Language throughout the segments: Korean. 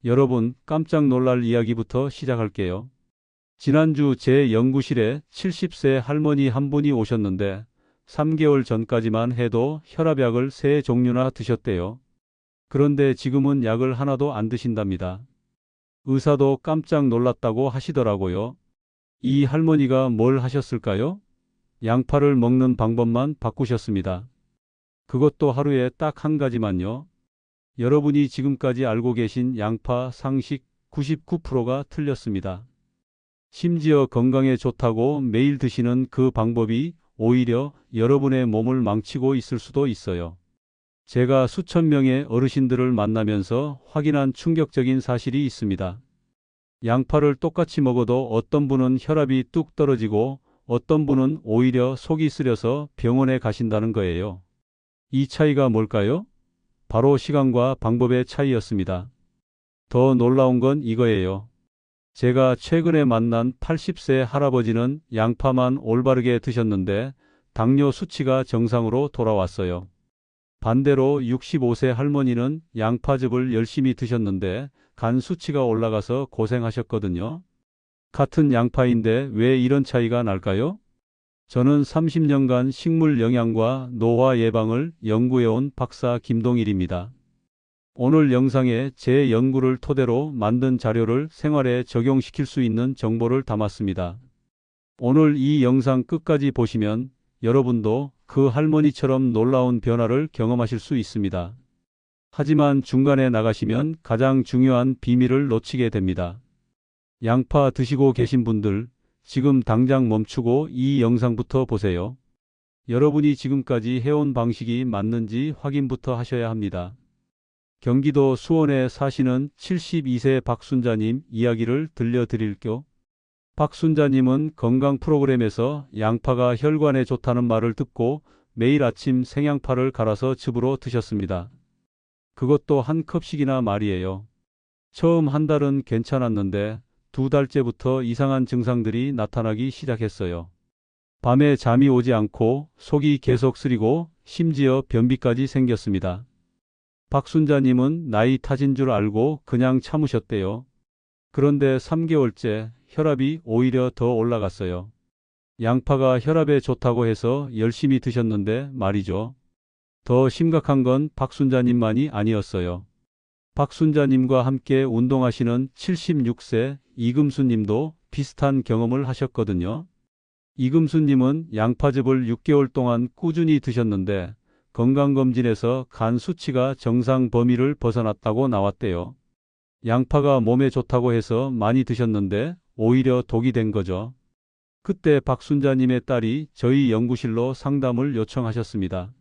여러분, 깜짝 놀랄 이야기부터 시작할게요. 지난주 제 연구실에 70세 할머니 한 분이 오셨는데 3개월 전까지만 해도 혈압약을 3종류나 드셨대요. 그런데 지금은 약을 하나도 안 드신답니다. 의사도 깜짝 놀랐다고 하시더라고요. 이 할머니가 뭘 하셨을까요? 양파를 먹는 방법만 바꾸셨습니다. 그것도 하루에 딱 한 가지만요. 여러분이 지금까지 알고 계신 양파 상식 99%가 틀렸습니다. 심지어 건강에 좋다고 매일 드시는 그 방법이 오히려 여러분의 몸을 망치고 있을 수도 있어요. 제가 수천 명의 어르신들을 만나면서 확인한 충격적인 사실이 있습니다. 양파를 똑같이 먹어도 어떤 분은 혈압이 뚝 떨어지고 어떤 분은 오히려 속이 쓰려서 병원에 가신다는 거예요. 이 차이가 뭘까요? 바로 시간과 방법의 차이였습니다. 더 놀라운 건 이거예요. 제가 최근에 만난 80세 할아버지는 양파만 올바르게 드셨는데 당뇨 수치가 정상으로 돌아왔어요. 반대로 65세 할머니는 양파즙을 열심히 드셨는데 간 수치가 올라가서 고생하셨거든요. 같은 양파인데 왜 이런 차이가 날까요? 저는 30년간 식물 영양과 노화 예방을 연구해온 박사 김동일입니다. 오늘 영상에 제 연구를 토대로 만든 자료를 생활에 적용시킬 수 있는 정보를 담았습니다. 오늘 이 영상 끝까지 보시면 여러분도 그 할머니처럼 놀라운 변화를 경험하실 수 있습니다. 하지만 중간에 나가시면 가장 중요한 비밀을 놓치게 됩니다. 양파 드시고 계신 분들, 지금 당장 멈추고 이 영상부터 보세요. 여러분이 지금까지 해온 방식이 맞는지 확인부터 하셔야 합니다. 경기도 수원에 사시는 72세 박순자님 이야기를 들려드릴게요. 박순자님은 건강 프로그램에서 양파가 혈관에 좋다는 말을 듣고 매일 아침 생양파를 갈아서 즙으로 드셨습니다. 그것도 한 컵씩이나 말이에요. 처음 한 달은 괜찮았는데 2달째부터 이상한 증상들이 나타나기 시작했어요. 밤에 잠이 오지 않고 속이 계속 쓰리고 심지어 변비까지 생겼습니다. 박순자님은 나이 탓인 줄 알고 그냥 참으셨대요. 그런데 3개월째 혈압이 오히려 더 올라갔어요. 양파가 혈압에 좋다고 해서 열심히 드셨는데 말이죠. 더 심각한 건 박순자님만이 아니었어요. 박순자님과 함께 운동하시는 76세 이금수님도 비슷한 경험을 하셨거든요. 이금수님은 양파즙을 6개월 동안 꾸준히 드셨는데 건강검진에서 간 수치가 정상 범위를 벗어났다고 나왔대요. 양파가 몸에 좋다고 해서 많이 드셨는데 오히려 독이 된 거죠. 그때 박순자님의 딸이 저희 연구실로 상담을 요청하셨습니다.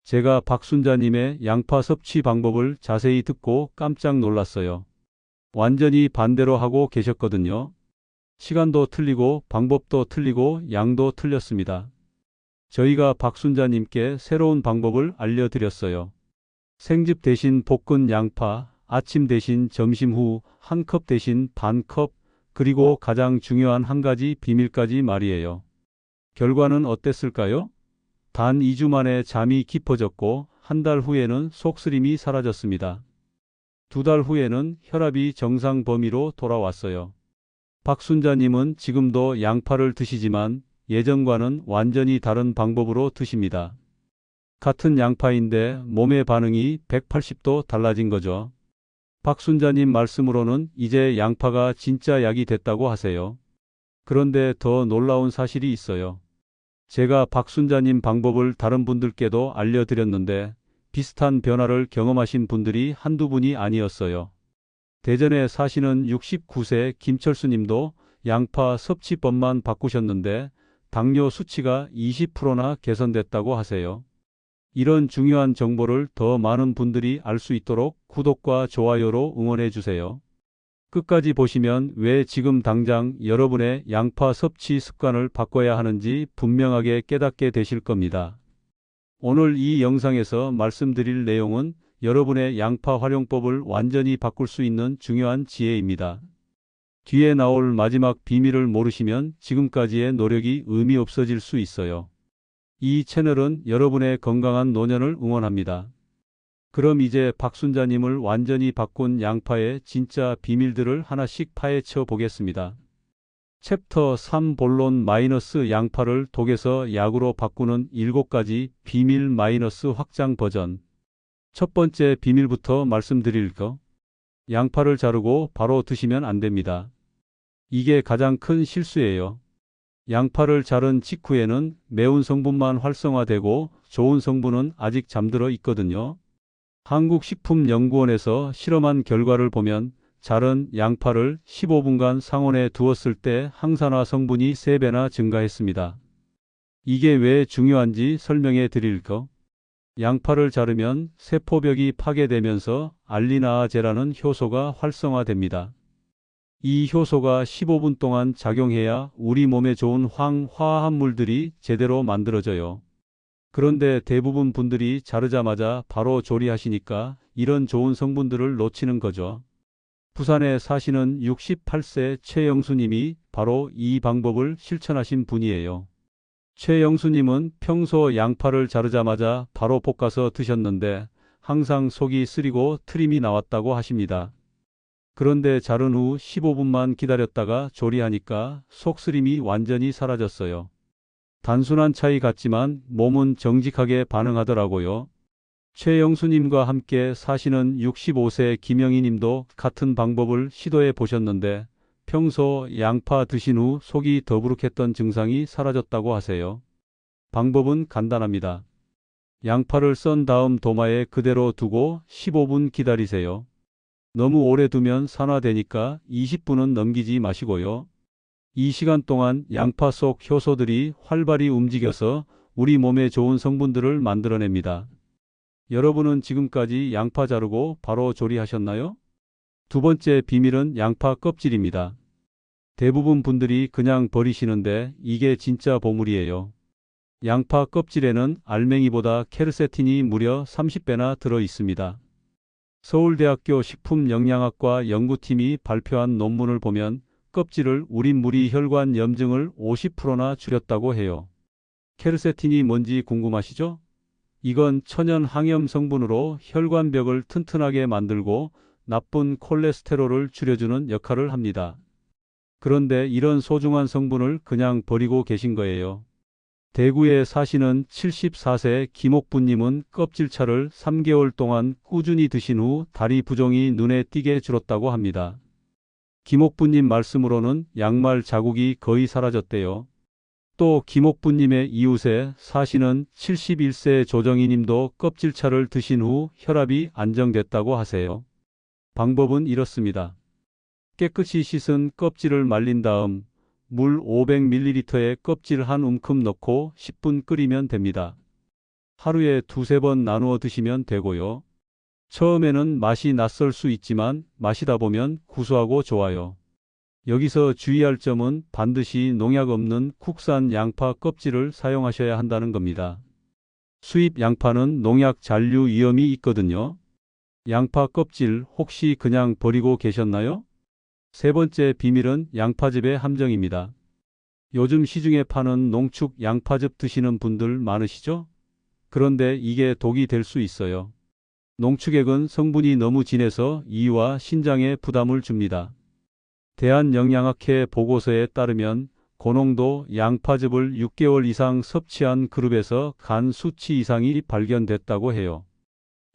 제가 박순자님의 양파 섭취 방법을 자세히 듣고 깜짝 놀랐어요. 완전히 반대로 하고 계셨거든요. 시간도 틀리고 방법도 틀리고 양도 틀렸습니다. 저희가 박순자님께 새로운 방법을 알려드렸어요. 생즙 대신 볶은 양파, 아침 대신 점심 후 한 컵 대신 반 컵, 그리고 가장 중요한 한 가지 비밀까지 말이에요. 결과는 어땠을까요? 단 2주 만에 잠이 깊어졌고 한 달 후에는 속쓰림이 사라졌습니다. 2달 후에는 혈압이 정상 범위로 돌아왔어요. 박순자님은 지금도 양파를 드시지만 예전과는 완전히 다른 방법으로 드십니다. 같은 양파인데 몸의 반응이 180도 달라진 거죠. 박순자님 말씀으로는 이제 양파가 진짜 약이 됐다고 하세요. 그런데 더 놀라운 사실이 있어요. 제가 박순자님 방법을 다른 분들께도 알려드렸는데 비슷한 변화를 경험하신 분들이 한두 분이 아니었어요. 대전에 사시는 69세 김철수님도 양파 섭취법만 바꾸셨는데 당뇨 수치가 20%나 개선됐다고 하세요. 이런 중요한 정보를 더 많은 분들이 알 수 있도록 구독과 좋아요로 응원해 주세요. 끝까지 보시면 왜 지금 당장 여러분의 양파 섭취 습관을 바꿔야 하는지 분명하게 깨닫게 되실 겁니다. 오늘 이 영상에서 말씀드릴 내용은 여러분의 양파 활용법을 완전히 바꿀 수 있는 중요한 지혜입니다. 뒤에 나올 마지막 비밀을 모르시면 지금까지의 노력이 의미 없어질 수 있어요. 이 채널은 여러분의 건강한 노년을 응원합니다. 그럼 이제 박순자님을 완전히 바꾼 양파의 진짜 비밀들을 하나씩 파헤쳐 보겠습니다. 챕터 3 본론 마이너스 양파를 독에서 약으로 바꾸는 7가지 비밀 마이너스 확장 버전. 첫 번째 비밀부터 말씀드릴까? 양파를 자르고 바로 드시면 안 됩니다. 이게 가장 큰 실수예요. 양파를 자른 직후에는 매운 성분만 활성화되고 좋은 성분은 아직 잠들어 있거든요. 한국식품연구원에서 실험한 결과를 보면 자른 양파를 15분간 상온에 두었을 때 항산화 성분이 3배나 증가했습니다. 이게 왜 중요한지 설명해 드릴까? 양파를 자르면 세포벽이 파괴되면서 알리나아제라는 효소가 활성화됩니다. 이 효소가 15분 동안 작용해야 우리 몸에 좋은 화합물들이 제대로 만들어져요. 그런데 대부분 분들이 자르자마자 바로 조리하시니까 이런 좋은 성분들을 놓치는 거죠. 부산에 사시는 68세 최영수님이 바로 이 방법을 실천하신 분이에요. 최영수님은 평소 양파를 자르자마자 바로 볶아서 드셨는데 항상 속이 쓰리고 트림이 나왔다고 하십니다. 그런데 자른 후 15분만 기다렸다가 조리하니까 속쓰림이 완전히 사라졌어요. 단순한 차이 같지만 몸은 정직하게 반응하더라고요. 최영수님과 함께 사시는 65세 김영희님도 같은 방법을 시도해 보셨는데 평소 양파 드신 후 속이 더부룩했던 증상이 사라졌다고 하세요. 방법은 간단합니다. 양파를 썬 다음 도마에 그대로 두고 15분 기다리세요. 너무 오래 두면 산화되니까 20분은 넘기지 마시고요. 이 시간 동안 양파 속 효소들이 활발히 움직여서 우리 몸에 좋은 성분들을 만들어냅니다. 여러분은 지금까지 양파 자르고 바로 조리하셨나요? 두 번째 비밀은 양파 껍질입니다. 대부분 분들이 그냥 버리시는데 이게 진짜 보물이에요. 양파 껍질에는 알맹이보다 케르세틴이 무려 30배나 들어 있습니다. 서울대학교 식품영양학과 연구팀이 발표한 논문을 보면 껍질을 우린 무리 혈관 염증을 50%나 줄였다고 해요. 케르세틴이 뭔지 궁금하시죠? 이건 천연 항염 성분으로 혈관벽을 튼튼하게 만들고 나쁜 콜레스테롤을 줄여주는 역할을 합니다. 그런데 이런 소중한 성분을 그냥 버리고 계신 거예요. 대구에 사시는 74세 김옥부님은 껍질차를 3개월 동안 꾸준히 드신 후 다리 부종이 눈에 띄게 줄었다고 합니다. 김옥부님 말씀으로는 양말 자국이 거의 사라졌대요. 또 김옥부님의 이웃에 사시는 71세 조정희님도 껍질차를 드신 후 혈압이 안정됐다고 하세요. 방법은 이렇습니다. 깨끗이 씻은 껍질을 말린 다음 물 500ml에 껍질 한 움큼 넣고 10분 끓이면 됩니다. 하루에 2~3번 나누어 드시면 되고요. 처음에는 맛이 낯설 수 있지만 마시다 보면 구수하고 좋아요. 여기서 주의할 점은 반드시 농약 없는 국산 양파 껍질을 사용하셔야 한다는 겁니다. 수입 양파는 농약 잔류 위험이 있거든요. 양파 껍질 혹시 그냥 버리고 계셨나요? 세 번째 비밀은 양파즙의 함정입니다. 요즘 시중에 파는 농축 양파즙 드시는 분들 많으시죠? 그런데 이게 독이 될 수 있어요. 농축액은 성분이 너무 진해서 이와 신장에 부담을 줍니다. 대한영양학회 보고서에 따르면 고농도 양파즙을 6개월 이상 섭취한 그룹에서 간 수치 이상이 발견됐다고 해요.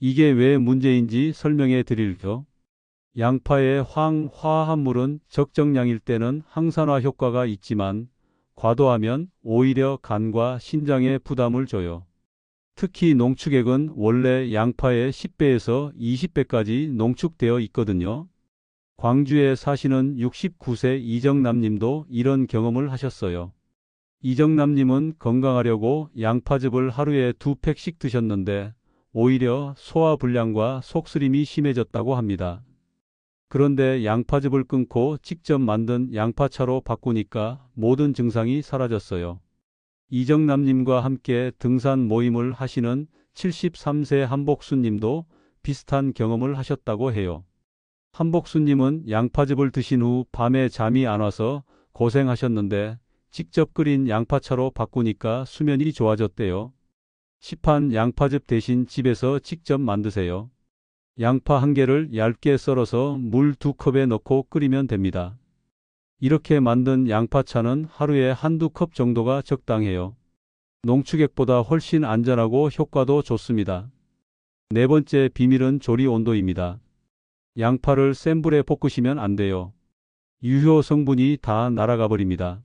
이게 왜 문제인지 설명해 드릴게요. 양파의 화합물은 적정량일 때는 항산화 효과가 있지만 과도하면 오히려 간과 신장에 부담을 줘요. 특히 농축액은 원래 양파의 10배에서 20배까지 농축되어 있거든요. 광주에 사시는 69세 이정남님도 이런 경험을 하셨어요. 이정남님은 건강하려고 양파즙을 하루에 2팩씩 드셨는데 오히려 소화불량과 속쓰림이 심해졌다고 합니다. 그런데 양파즙을 끊고 직접 만든 양파차로 바꾸니까 모든 증상이 사라졌어요. 이정남님과 함께 등산 모임을 하시는 73세 한복수님도 비슷한 경험을 하셨다고 해요. 한복수님은 양파즙을 드신 후 밤에 잠이 안 와서 고생하셨는데 직접 끓인 양파차로 바꾸니까 수면이 좋아졌대요. 시판 양파즙 대신 집에서 직접 만드세요. 양파 1개를 얇게 썰어서 물 2컵에 넣고 끓이면 됩니다. 이렇게 만든 양파차는 하루에 한두 컵 정도가 적당해요. 농축액보다 훨씬 안전하고 효과도 좋습니다. 네 번째 비밀은 조리 온도입니다. 양파를 센 불에 볶으시면 안 돼요. 유효 성분이 다 날아가 버립니다.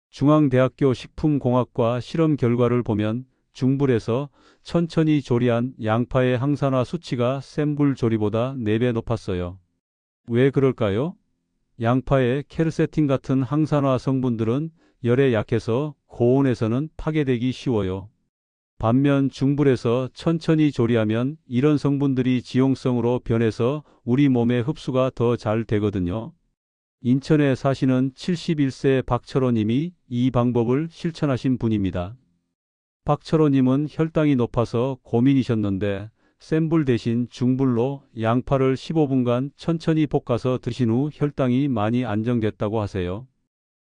중앙대학교 식품공학과 실험 결과를 보면 중불에서 천천히 조리한 양파의 항산화 수치가 센 불 조리보다 4배 높았어요. 왜 그럴까요? 양파의 케르세틴 같은 항산화 성분들은 열에 약해서 고온에서는 파괴되기 쉬워요. 반면 중불에서 천천히 조리하면 이런 성분들이 지용성으로 변해서 우리 몸에 흡수가 더 잘 되거든요. 인천에 사시는 71세 박철호 님이 이 방법을 실천하신 분입니다. 박철호 님은 혈당이 높아서 고민이셨는데 센 불 대신 중불로 양파를 15분간 천천히 볶아서 드신 후 혈당이 많이 안정됐다고 하세요.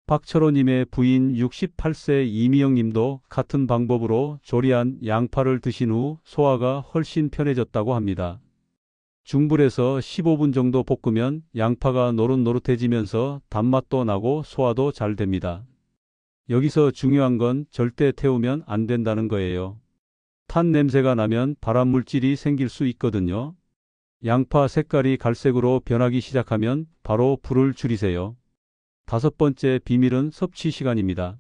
박철호 님의 부인 68세 이미영 님도 같은 방법으로 조리한 양파를 드신 후 소화가 훨씬 편해졌다고 합니다. 중불에서 15분 정도 볶으면 양파가 노릇노릇해지면서 단맛도 나고 소화도 잘 됩니다. 여기서 중요한 건 절대 태우면 안 된다는 거예요. 탄 냄새가 나면 발암물질이 생길 수 있거든요. 양파 색깔이 갈색으로 변하기 시작하면 바로 불을 줄이세요. 5번째 비밀은 섭취 시간입니다.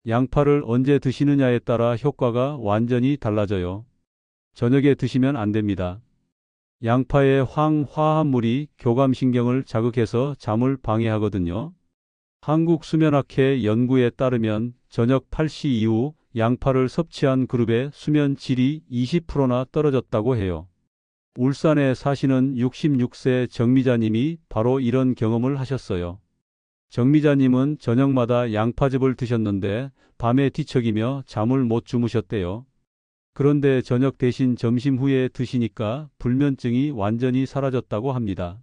양파를 언제 드시느냐에 따라 효과가 완전히 달라져요. 저녁에 드시면 안 됩니다. 양파의 황화합물이 교감신경을 자극해서 잠을 방해하거든요. 한국수면학회 연구에 따르면 저녁 8시 이후 양파를 섭취한 그룹의 수면 질이 20%나 떨어졌다고 해요. 울산에 사시는 66세 정미자님이 바로 이런 경험을 하셨어요. 정미자님은 저녁마다 양파즙을 드셨는데 밤에 뒤척이며 잠을 못 주무셨대요. 그런데 저녁 대신 점심 후에 드시니까 불면증이 완전히 사라졌다고 합니다.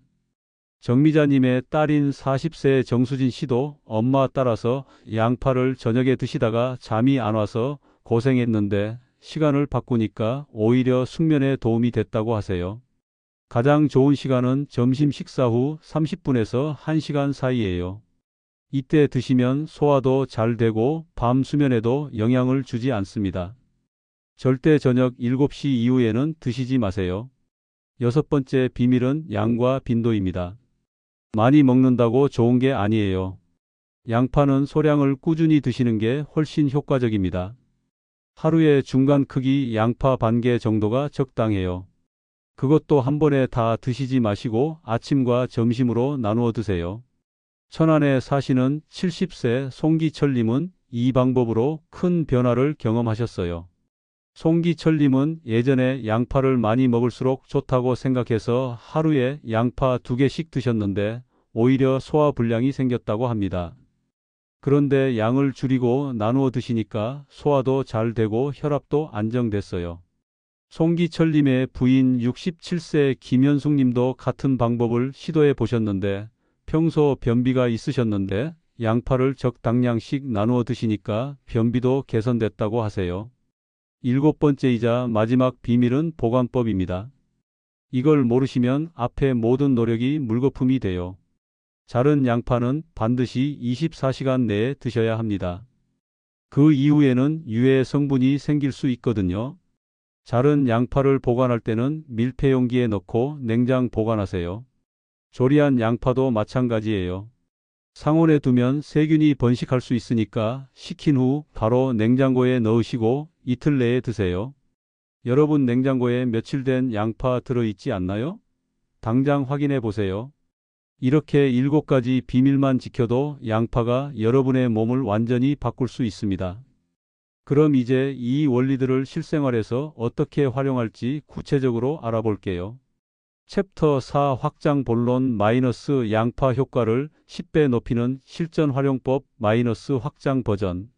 정미자님의 딸인 40세 정수진 씨도 엄마 따라서 양파를 저녁에 드시다가 잠이 안 와서 고생했는데 시간을 바꾸니까 오히려 숙면에 도움이 됐다고 하세요. 가장 좋은 시간은 점심 식사 후 30분에서 1시간 사이예요. 이때 드시면 소화도 잘 되고 밤 수면에도 영향을 주지 않습니다. 절대 저녁 7시 이후에는 드시지 마세요. 6번째 비밀은 양과 빈도입니다. 많이 먹는다고 좋은 게 아니에요. 양파는 소량을 꾸준히 드시는 게 훨씬 효과적입니다. 하루에 중간 크기 양파 반 개 정도가 적당해요. 그것도 한 번에 다 드시지 마시고 아침과 점심으로 나누어 드세요. 천안에 사시는 70세 송기철님은 이 방법으로 큰 변화를 경험하셨어요. 송기철님은 예전에 양파를 많이 먹을수록 좋다고 생각해서 하루에 양파 2개씩 드셨는데 오히려 소화불량이 생겼다고 합니다. 그런데 양을 줄이고 나누어 드시니까 소화도 잘 되고 혈압도 안정됐어요. 송기철님의 부인 67세 김현숙님도 같은 방법을 시도해 보셨는데 평소 변비가 있으셨는데 양파를 적당량씩 나누어 드시니까 변비도 개선됐다고 하세요. 7번째이자 마지막 비밀은 보관법입니다. 이걸 모르시면 앞의 모든 노력이 물거품이 돼요. 자른 양파는 반드시 24시간 내에 드셔야 합니다. 그 이후에는 유해 성분이 생길 수 있거든요. 자른 양파를 보관할 때는 밀폐용기에 넣고 냉장 보관하세요. 조리한 양파도 마찬가지예요. 상온에 두면 세균이 번식할 수 있으니까 식힌 후 바로 냉장고에 넣으시고 이틀 내에 드세요. 여러분 냉장고에 며칠 된 양파 들어있지 않나요? 당장 확인해 보세요. 이렇게 7가지 비밀만 지켜도 양파가 여러분의 몸을 완전히 바꿀 수 있습니다. 그럼 이제 이 원리들을 실생활에서 어떻게 활용할지 구체적으로 알아볼게요. 챕터 4 확장 본론 양파 효과를 10배 높이는 실전 활용법 확장 버전.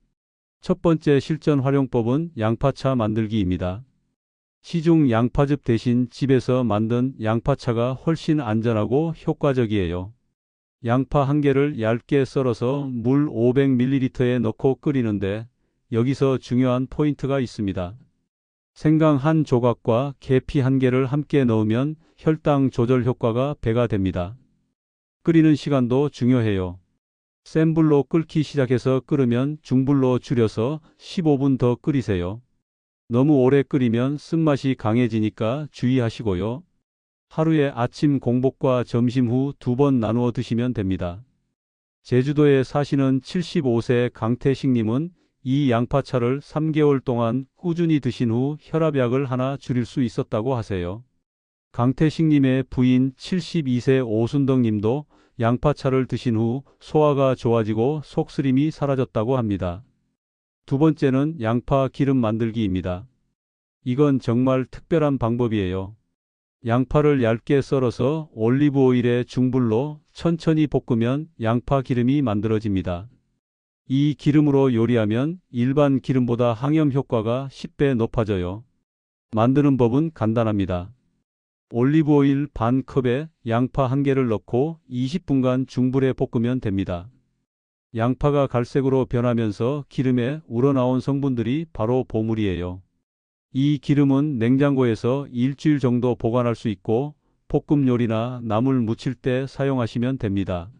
첫 번째 실전 활용법은 양파차 만들기입니다. 시중 양파즙 대신 집에서 만든 양파차가 훨씬 안전하고 효과적이에요. 양파 1개를 얇게 썰어서 물 500ml에 넣고 끓이는데 여기서 중요한 포인트가 있습니다. 생강 한 조각과 계피 한 개를 함께 넣으면 혈당 조절 효과가 배가 됩니다. 끓이는 시간도 중요해요. 센 불로 끓기 시작해서 끓으면 중불로 줄여서 15분 더 끓이세요. 너무 오래 끓이면 쓴맛이 강해지니까 주의하시고요. 하루에 아침 공복과 점심 후 2번 나누어 드시면 됩니다. 제주도에 사시는 75세 강태식님은 이 양파차를 3개월 동안 꾸준히 드신 후 혈압약을 하나 줄일 수 있었다고 하세요. 강태식님의 부인 72세 오순덕님도 양파차를 드신 후 소화가 좋아지고 속쓰림이 사라졌다고 합니다. 두 번째는 양파 기름 만들기입니다. 이건 정말 특별한 방법이에요. 양파를 얇게 썰어서 올리브 오일에 중불로 천천히 볶으면 양파 기름이 만들어집니다. 이 기름으로 요리하면 일반 기름보다 항염 효과가 10배 높아져요. 만드는 법은 간단합니다. 올리브 오일 반 컵에 양파 1개를 넣고 20분간 중불에 볶으면 됩니다. 양파가 갈색으로 변하면서 기름에 우러나온 성분들이 바로 보물이에요. 이 기름은 냉장고에서 일주일 정도 보관할 수 있고 볶음 요리나 나물 무칠 때 사용하시면 됩니다.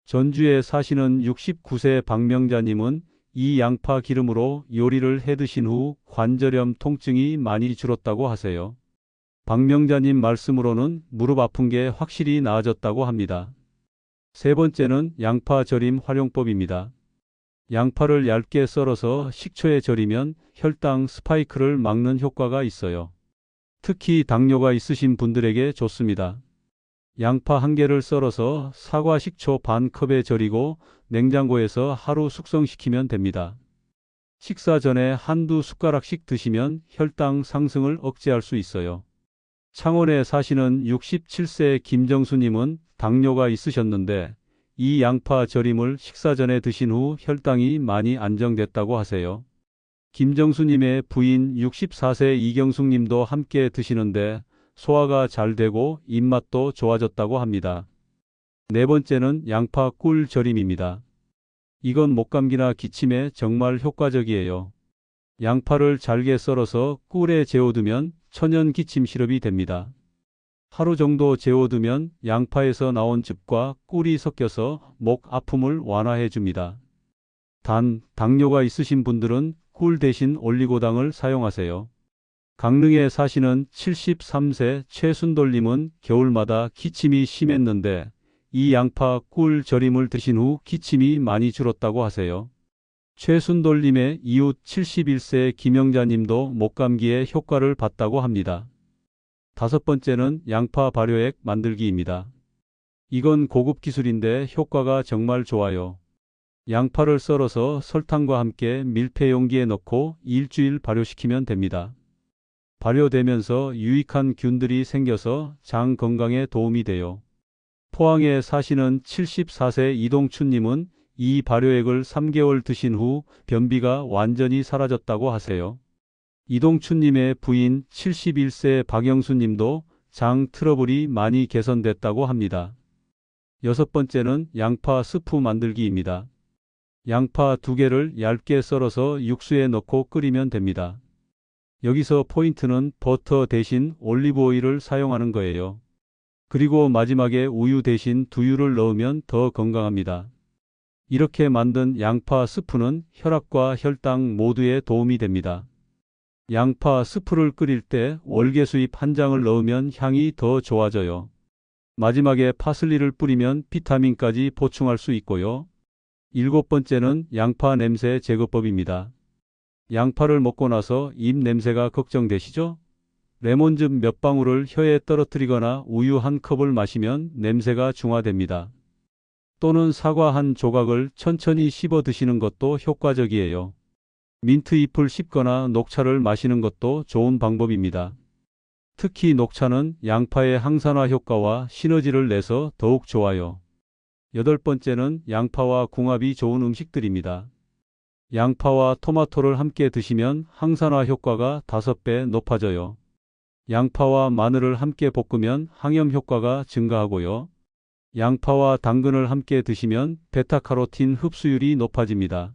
전주에 사시는 69세 박명자님은 이 양파 기름으로 요리를 해 드신 후 관절염 통증이 많이 줄었다고 하세요. 박명자님 말씀으로는 무릎 아픈 게 확실히 나아졌다고 합니다. 세 번째는 양파 절임 활용법입니다. 양파를 얇게 썰어서 식초에 절이면 혈당 스파이크를 막는 효과가 있어요. 특히 당뇨가 있으신 분들에게 좋습니다. 양파 1개를 썰어서 사과 식초 반 컵에 절이고 냉장고에서 하루 숙성시키면 됩니다. 식사 전에 한두 숟가락씩 드시면 혈당 상승을 억제할 수 있어요. 창원에 사시는 67세 김정수님은 당뇨가 있으셨는데 이 양파 절임을 식사 전에 드신 후 혈당이 많이 안정됐다고 하세요. 김정수님의 부인 64세 이경숙님도 함께 드시는데 소화가 잘 되고 입맛도 좋아졌다고 합니다. 네 번째는 양파 꿀 절임입니다. 이건 목감기나 기침에 정말 효과적이에요. 양파를 잘게 썰어서 꿀에 재워두면 천연 기침 시럽이 됩니다. 하루 정도 재워두면 양파에서 나온 즙과 꿀이 섞여서 목 아픔을 완화해 줍니다. 단, 당뇨가 있으신 분들은 꿀 대신 올리고당을 사용하세요. 강릉에 사시는 73세 최순돌님은 겨울마다 기침이 심했는데 이 양파 꿀 절임을 드신 후 기침이 많이 줄었다고 하세요. 최순돌님의 이웃 71세 김영자님도 목감기에 효과를 봤다고 합니다. 다섯 번째는 양파 발효액 만들기입니다. 이건 고급 기술인데 효과가 정말 좋아요. 양파를 썰어서 설탕과 함께 밀폐 용기에 넣고 일주일 발효시키면 됩니다. 발효되면서 유익한 균들이 생겨서 장 건강에 도움이 돼요. 포항에 사시는 74세 이동춘님은 이 발효액을 3개월 드신 후 변비가 완전히 사라졌다고 하세요. 이동춘님의 부인 71세 박영수님도 장 트러블이 많이 개선됐다고 합니다. 여섯 번째는 양파 스프 만들기입니다. 양파 2개를 얇게 썰어서 육수에 넣고 끓이면 됩니다. 여기서 포인트는 버터 대신 올리브 오일을 사용하는 거예요. 그리고 마지막에 우유 대신 두유를 넣으면 더 건강합니다. 이렇게 만든 양파 스프는 혈압과 혈당 모두에 도움이 됩니다. 양파 스프를 끓일 때 월계수잎 1장을 넣으면 향이 더 좋아져요. 마지막에 파슬리를 뿌리면 비타민까지 보충할 수 있고요. 일곱 번째는 양파 냄새 제거법입니다. 양파를 먹고 나서 입 냄새가 걱정되시죠? 레몬즙 몇 방울을 혀에 떨어뜨리거나 우유 한 컵을 마시면 냄새가 중화됩니다. 또는 사과 한 조각을 천천히 씹어 드시는 것도 효과적이에요. 민트 잎을 씹거나 녹차를 마시는 것도 좋은 방법입니다. 특히 녹차는 양파의 항산화 효과와 시너지를 내서 더욱 좋아요. 여덟 번째는 양파와 궁합이 좋은 음식들입니다. 양파와 토마토를 함께 드시면 항산화 효과가 5배 높아져요. 양파와 마늘을 함께 볶으면 항염 효과가 증가하고요. 양파와 당근을 함께 드시면 베타카로틴 흡수율이 높아집니다.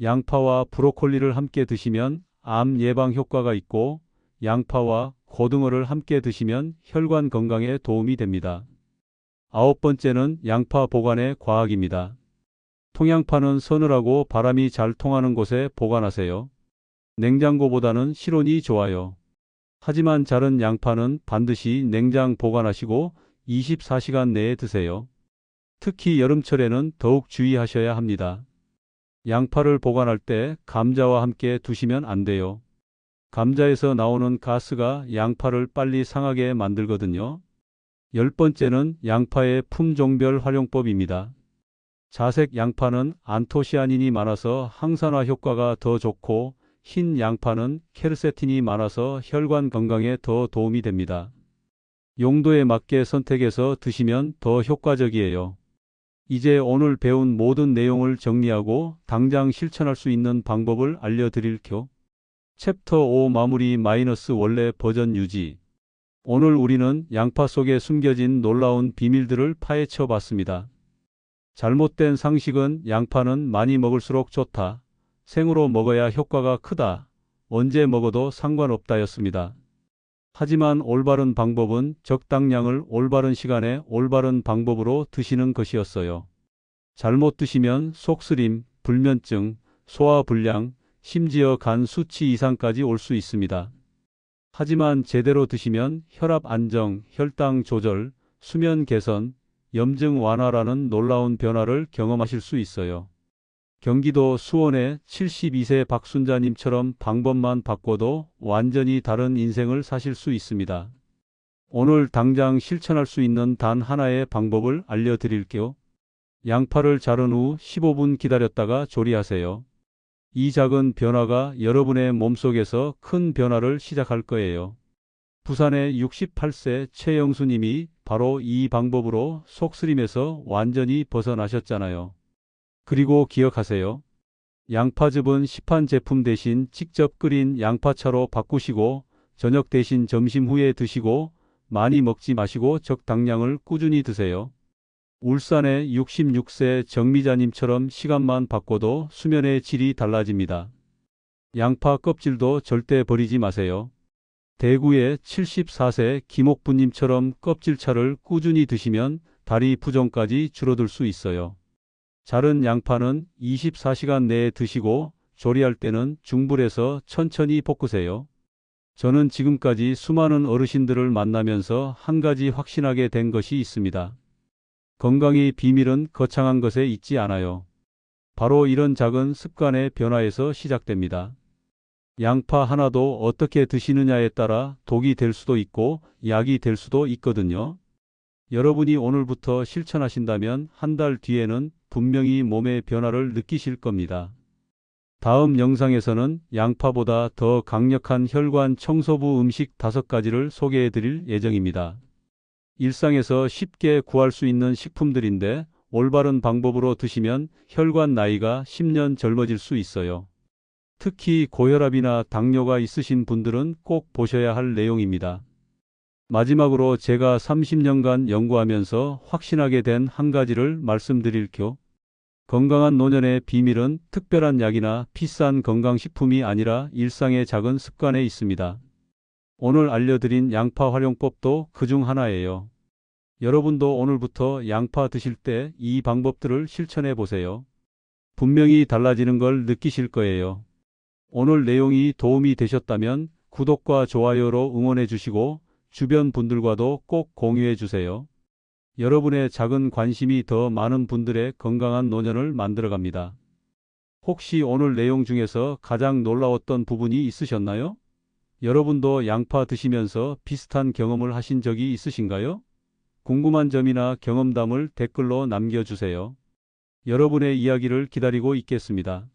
양파와 브로콜리를 함께 드시면 암 예방 효과가 있고 양파와 고등어를 함께 드시면 혈관 건강에 도움이 됩니다. 9번째는 양파 보관의 과학입니다. 통양파는 서늘하고 바람이 잘 통하는 곳에 보관하세요. 냉장고보다는 실온이 좋아요. 하지만 자른 양파는 반드시 냉장 보관하시고 24시간 내에 드세요. 특히 여름철에는 더욱 주의하셔야 합니다. 양파를 보관할 때 감자와 함께 두시면 안 돼요. 감자에서 나오는 가스가 양파를 빨리 상하게 만들거든요. 10번째는 양파의 품종별 활용법입니다. 자색 양파는 안토시아닌이 많아서 항산화 효과가 더 좋고 흰 양파는 케르세틴이 많아서 혈관 건강에 더 도움이 됩니다. 용도에 맞게 선택해서 드시면 더 효과적이에요. 이제 오늘 배운 모든 내용을 정리하고 당장 실천할 수 있는 방법을 알려드릴게요. 챕터 5 마무리 마이너스 원래 버전 유지. 오늘 우리는 양파 속에 숨겨진 놀라운 비밀들을 파헤쳐 봤습니다. 잘못된 상식은 양파는 많이 먹을수록 좋다. 생으로 먹어야 효과가 크다. 언제 먹어도 상관없다였습니다. 하지만 올바른 방법은 적당량을 올바른 시간에 올바른 방법으로 드시는 것이었어요. 잘못 드시면 속쓰림, 불면증, 소화불량, 심지어 간 수치 이상까지 올 수 있습니다. 하지만 제대로 드시면 혈압 안정, 혈당 조절, 수면 개선, 염증 완화라는 놀라운 변화를 경험하실 수 있어요. 경기도 수원의 72세 박순자님처럼 방법만 바꿔도 완전히 다른 인생을 사실 수 있습니다. 오늘 당장 실천할 수 있는 단 하나의 방법을 알려드릴게요. 양파를 자른 후 15분 기다렸다가 조리하세요. 이 작은 변화가 여러분의 몸속에서 큰 변화를 시작할 거예요. 부산의 68세 최영수님이 바로 이 방법으로 속쓰림에서 완전히 벗어나셨잖아요. 그리고 기억하세요. 양파즙은 시판 제품 대신 직접 끓인 양파차로 바꾸시고 저녁 대신 점심 후에 드시고 많이 먹지 마시고 적당량을 꾸준히 드세요. 울산의 66세 정미자님처럼 시간만 바꿔도 수면의 질이 달라집니다. 양파 껍질도 절대 버리지 마세요. 대구의 74세 김옥부님처럼 껍질차를 꾸준히 드시면 다리 부종까지 줄어들 수 있어요. 자른 양파는 24시간 내에 드시고 조리할 때는 중불에서 천천히 볶으세요. 저는 지금까지 수많은 어르신들을 만나면서 한 가지 확신하게 된 것이 있습니다. 건강의 비밀은 거창한 것에 있지 않아요. 바로 이런 작은 습관의 변화에서 시작됩니다. 양파 하나도 어떻게 드시느냐에 따라 독이 될 수도 있고 약이 될 수도 있거든요. 여러분이 오늘부터 실천하신다면 한 달 뒤에는 분명히 몸의 변화를 느끼실 겁니다. 다음 영상에서는 양파보다 더 강력한 혈관 청소부 음식 5가지를 소개해 드릴 예정입니다. 일상에서 쉽게 구할 수 있는 식품들인데 올바른 방법으로 드시면 혈관 나이가 10년 젊어질 수 있어요. 특히 고혈압이나 당뇨가 있으신 분들은 꼭 보셔야 할 내용입니다. 마지막으로 제가 30년간 연구하면서 확신하게 된 한 가지를 말씀드릴게요. 건강한 노년의 비밀은 특별한 약이나 비싼 건강식품이 아니라 일상의 작은 습관에 있습니다. 오늘 알려드린 양파 활용법도 그중 하나예요. 여러분도 오늘부터 양파 드실 때 이 방법들을 실천해 보세요. 분명히 달라지는 걸 느끼실 거예요. 오늘 내용이 도움이 되셨다면 구독과 좋아요로 응원해 주시고 주변 분들과도 꼭 공유해 주세요. 여러분의 작은 관심이 더 많은 분들의 건강한 노년을 만들어갑니다. 혹시 오늘 내용 중에서 가장 놀라웠던 부분이 있으셨나요? 여러분도 양파 드시면서 비슷한 경험을 하신 적이 있으신가요? 궁금한 점이나 경험담을 댓글로 남겨주세요. 여러분의 이야기를 기다리고 있겠습니다.